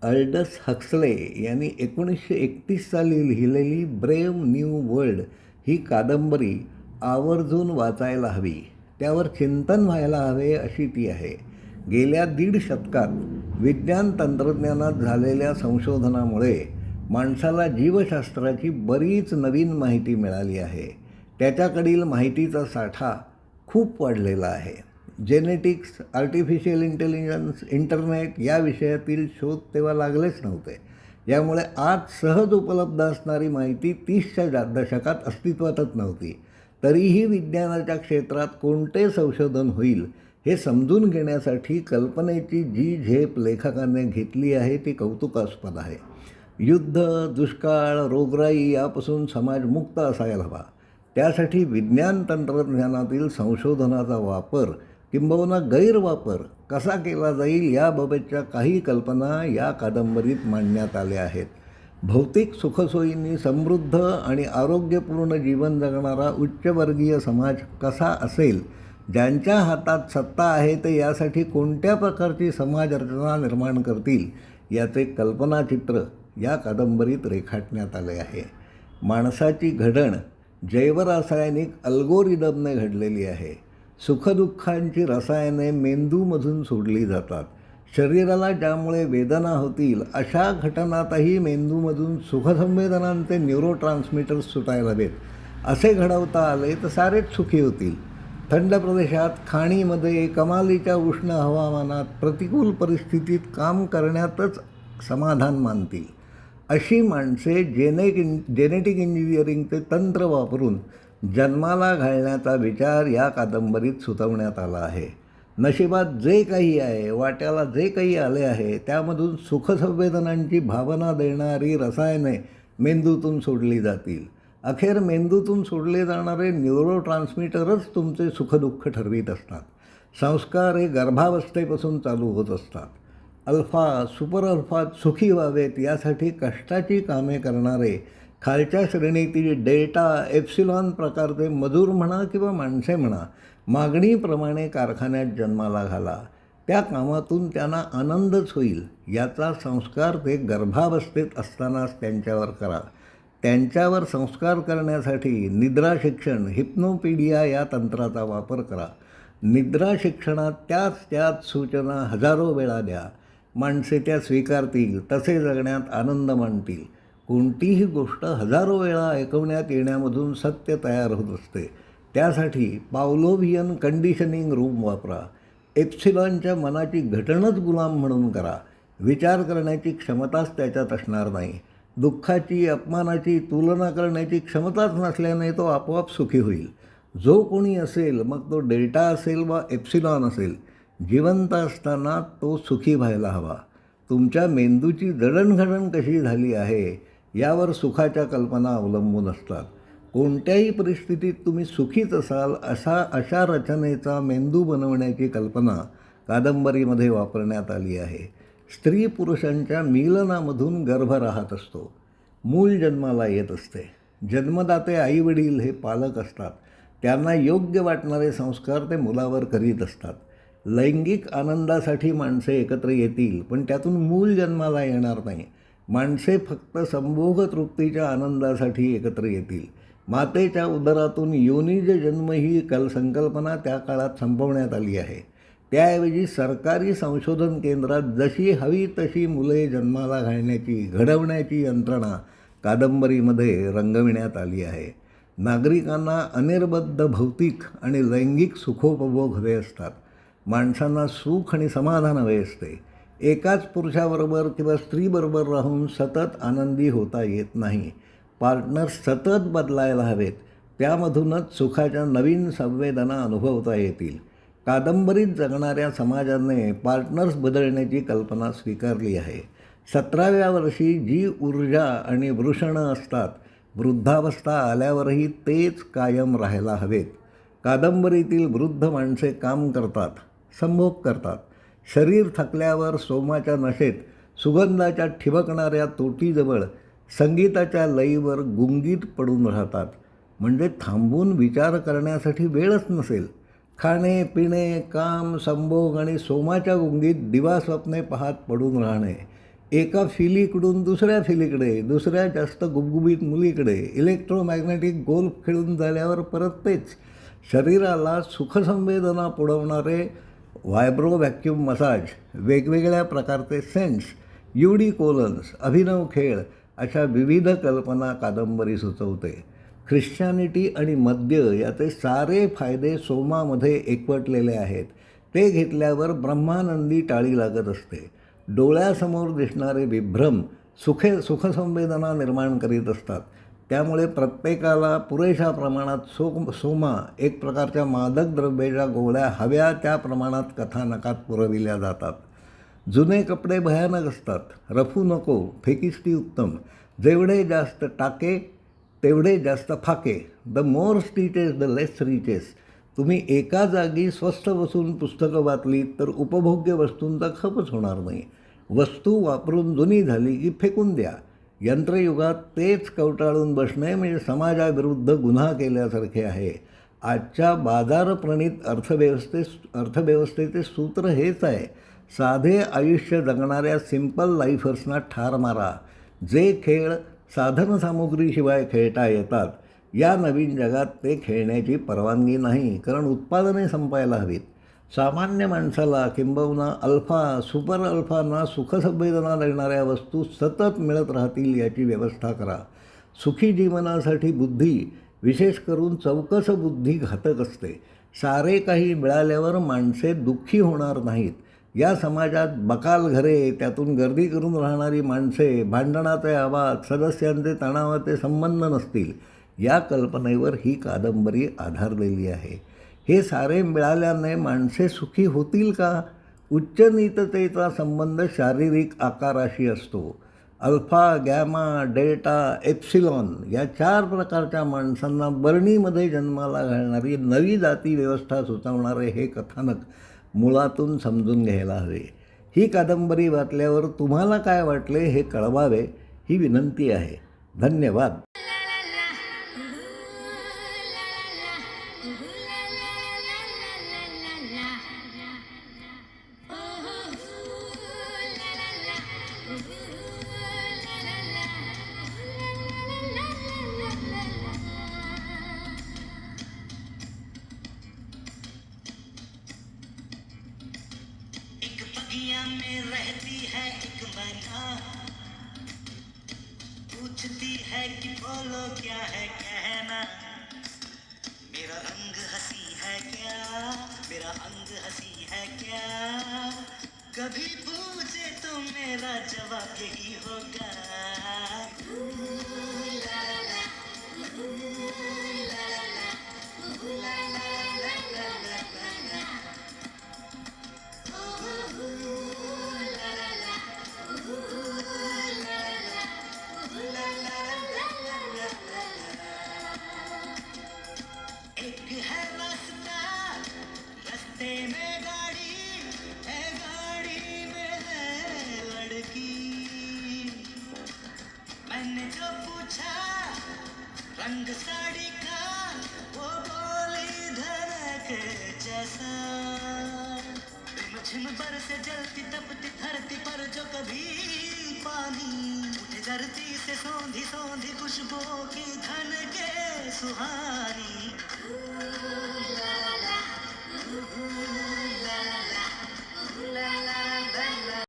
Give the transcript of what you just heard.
Aldous Huxley यांनी 1931 साली लिहिलेली ब्रेव्ह न्यू वर्ल्ड ही कादंबरी आवर्जून वाचायला हवी. त्यावर चिंतन व्हायला हवे अशी ती आहे. गेल्या दीड शतकात विज्ञान तंत्रज्ञानात झालेल्या संशोधनामुळे माणसाला जीवशास्त्राची बरीच नवीन माहिती मिळाली आहे. त्याच्याकडील माहितीचा साठा खूप वाढलेला आहे. जेनेटिक्स, आर्टिफिशियल इंटेलिजन्स, इंटरनेट या विषयातील शोध तेव्हा लागलेच नव्हते. यामुळे आज सहज उपलब्ध असणारी माहिती 30च्या दशकात अस्तित्वातच नव्हती. तरीही विज्ञानाच्या क्षेत्रात कोणते संशोधन होईल हे समजून घेण्यासाठी कल्पनेची जी झेप लेखकाने घेतली आहे ती कौतुकास्पद आहे. युद्ध, दुष्काळ, रोगराई यापासून समाज मुक्त असायला हवा. त्यासाठी विज्ञान तंत्रज्ञानातील संशोधनाचा वापर किंबहुना गैरवापर कसा केला जाईल याबाबतच्या काही कल्पना या कादंबरीत मांडण्यात आल्या आहेत. भौतिक सुखसोयींनी समृद्ध आणि आरोग्यपूर्ण जीवन जगणारा उच्चवर्गीय समाज कसा असेल, ज्यांच्या हातात सत्ता आहे ते यासाठी कोणत्या प्रकारची समाजरचना निर्माण करतील याचे कल्पनाचित्र या कादंबरीत रेखाटण्यात आले आहे. माणसाची घडण जैवरासायनिक अल्गोरिदमने घडलेली आहे. सुखदुःखांची रसायने मेंदूमधून सोडली जातात. शरीराला ज्यामुळे वेदना होतील अशा घटनातही मेंदूमधून सुखसंवेदनांचे न्यूरोट्रान्समीटर्स सुटायला हवेत. असे घडवता आले तर सारेच सुखी होतील. थंड प्रदेशात, खाणीमध्ये, कमालीच्या उष्ण हवामानात, प्रतिकूल परिस्थितीत काम करण्यातच समाधान मानतील. अशी माणसे जेनेटिक इंजिनिअरिंगचे तंत्र वापरून जन्माला घालण्याचा विचार या कादंबरीत सुचवण्यात आला आहे. नशिबात जे काही आहे, वाट्याला जे काही आले आहे त्यामधून सुखसंवेदनांची भावना देणारी रसायने मेंदूतून सोडली जातील. अखेर मेंदूतून सोडले जाणारे न्यूरोट्रान्समीटरच तुमचे सुखदुःख ठरवीत असतात. संस्कार हे गर्भावस्थेपासून चालू होत असतात. अल्फा, सुपर अल्फात सुखी व्हावेत यासाठी कष्टाची कामे करणारे खालच्या श्रेणीतील डेल्टा, एप्सिलॉन प्रकारचे मजूर म्हणा किंवा माणसे म्हणा, मागणीप्रमाणे कारखान्यात जन्माला घाला. त्या कामातून त्यांना आनंदच होईल याचा संस्कार ते गर्भावस्थेत असतानाच त्यांच्यावर करा. त्यांच्यावर संस्कार करण्यासाठी निद्रा शिक्षण, हिप्नोपीडिया या तंत्राचा वापर करा. निद्रा शिक्षणात त्याच सूचना हजारो वेळा द्या. माणसे त्या स्वीकारतील, तसे जगण्यात आनंद मानतील. कोणतीही गोष्ट हजारो वेळा ऐकवण्यात येण्यामधून सत्य तयार होत असते. त्यासाठी पावलोव्हियन कंडिशनिंग रूम वापरा. एप्सिलॉनच्या मनाची घटनच गुलाम म्हणून करा. विचार करण्याची क्षमताच त्याच्यात असणार नाही. दुःखाची, अपमानाची तुलना करण्याची क्षमताच नसल्याने तो आपोआप सुखी होईल. जो कोणी असेल, मग तो डेल्टा असेल वा एप्सिलॉन असेल, जिवंत असताना तो सुखी व्हायला हवा. तुमच्या मेंदूची जडणघडण कशी झाली आहे यावर सुखाच्या कल्पना अवलंबून असतात. कोणत्याही परिस्थितीत तुम्ही सुखीच असाल अशा रचनेचा मेंदू बनवण्याची कल्पना कादंबरीमध्ये वापरण्यात आली आहे. स्त्री पुरुषांच्या मिलनामधून गर्भ राहत असतो. मूल जन्माला येत असते. जन्मदाते आईवडील हे पालक असतात. त्यांना योग्य वाटणारे संस्कार ते मुलावर करीत असतात. लैंगिक आनंदासाठी माणसे एकत्र येतील, पण त्यातून मूल जन्माला येणार नाही. माणसे फक्त संभोग तृप्तीच्या आनंदासाठी एकत्र येतील. मातेच्या उदरातून योनिज जन्म ही संकल्पना त्या काळात संपवण्यात आली आहे. त्याऐवजी सरकारी संशोधन केंद्रात जशी हवी तशी मुले जन्माला घालण्याची, घडवण्याची यंत्रणा कादंबरीमध्ये रंगविण्यात आली आहे. नागरिकांना अनिर्बद्ध भौतिक आणि लैंगिक सुखोपभोग हवे असतात. माणसांना सुख आणि समाधान हवे असते. एकाच पुरुषाबरोबर किंवा स्त्रीबरोबर राहून सतत आनंदी होता येत नाही. पार्टनर्स सतत बदलायला हवेत. त्यामधूनच सुखाच्या नवीन संवेदना अनुभवता येतील. कादंबरीत जगणाऱ्या समाजाने पार्टनर्स बदलण्याची कल्पना स्वीकारली आहे. 17व्या वर्षी जी ऊर्जा आणि वृषणं असतात, वृद्धावस्था आल्यावरही तेच कायम राहायला हवेत. कादंबरीतील वृद्ध माणसे काम करतात, संभोग करतात. शरीर थकल्यावर सोमाच्या नशेत, सुगंधाच्या ठिबकणाऱ्या तोटीजवळ, संगीताच्या लयीवर गुंगीत पडून राहतात. म्हणजे थांबून विचार करण्यासाठी वेळच नसेल. खाणे, पिणे, काम, संभोग आणि सोमाच्या गुंगीत दिवास्वप्ने पाहत पडून राहणे एका फिलीकडून दुसऱ्या फिलीकडे, दुसऱ्या जास्त गुबगुबीत मुलीकडे, इलेक्ट्रोमॅग्नेटिक गोल्फ खेळून झाल्यावर परत तेच. शरीराला सुखसंवेदना पुरवणारे व्हायब्रो व्हॅक्यूम मसाज, वेगवेगळ्या प्रकारचे सेन्स, युडी कोलन्स, अभिनव खेळ अशा विविध कल्पना कादंबरी सुचवते. ख्रिश्चॅनिटी आणि मद्य याचे सारे फायदे सोमामध्ये एकवटलेले आहेत. ते घेतल्यावर ब्रह्मानंदी टाळी लागत असते. डोळ्यासमोर दिसणारे विभ्रम सुखसंवेदना निर्माण करीत असतात. त्यामुळे प्रत्येकाला पुरेशा प्रमाणात सोमा, एक प्रकारच्या मादक द्रव्याच्या गोळ्या हव्या त्या प्रमाणात कथानकात पुरविल्या जातात. जुने कपडे भयानक असतात. रफू नको, फेकिस्टी उत्तम. जेवढे जास्त टाके तेवढे जास्त फाके. The more stitches the less riches. तुम्ही एका जागी स्वस्त बसून पुस्तकं वाचलीत तर उपभोग्य वस्तूंचा खपच होणार नाही. वस्तू वापरून जुनी झाली की फेकून द्या. यंत्रयुगात तेच कवटाळून बसणे म्हणजे समाजाविरुद्ध गुन्हा केल्यासारखे आहे. आजच्या बाजारप्रणीत अर्थव्यवस्थेचे सूत्र हेच आहे. साधे आयुष्य जगणाऱ्या सिम्पल लाईफर्सना ठार मारा. जे खेळ साधनसामुग्रीशिवाय खेळता येतात, या नवीन जगात ते खेळण्याची परवानगी नाही, कारण उत्पादने संपायला हवीत. सामान्य माणसाला किंबहुना सुपर अल्फांना सुखसंवेदना देणाऱ्या वस्तू सतत मिळत राहतील याची व्यवस्था करा. सुखी जीवनासाठी बुद्धी, विशेष करून चौकस बुद्धी घातक असते. सारे काही मिळाल्यावर माणसे दुःखी होणार नाहीत. या समाजात बकाल घरे, त्यातून गर्दी करून राहणारी माणसे, भांडणाचे आवाज, सदस्यांचे तणावाचे संबंध नसतील, या कल्पनेवर ही कादंबरी आधारलेली आहे. हे सारे मिळाल्याने माणसे सुखी होतील का? उच्चनीचतेचा संबंध शारीरिक आकाराशी असतो. अल्फा, गॅमा, डेल्टा, एप्सिलॉन या 4 प्रकारच्या माणसांना बर्नीमध्ये जन्माला घालणारी नवी जाती व्यवस्था सुचवणारे हे कथानक मुळातून समजून घ्यायला हवे. ही कादंबरी वाचल्यावर तुम्हाला काय वाटले हे कळवावे ही विनंती आहे. धन्यवाद. में रहती है एक मैना, पूछती है कि बोलो क्या है कहना। मेरा रंग हंसी है क्या, मेरा अंग हंसी है क्या, कभी पूछे तो मेरा जवाब यही होगा। एक है रास्ता, रास्ते में गाड़ी है, गाड़ी में है लड़की। मैंने जो पूछा रंग साड़ी का, वो बोली धड़क जैसा। रिमझिम बरसे जलती तपती धरती पर जो कभी पानी उठे, धरती से सौंधी सौंधी खुशबुओं की घन के सुहानी।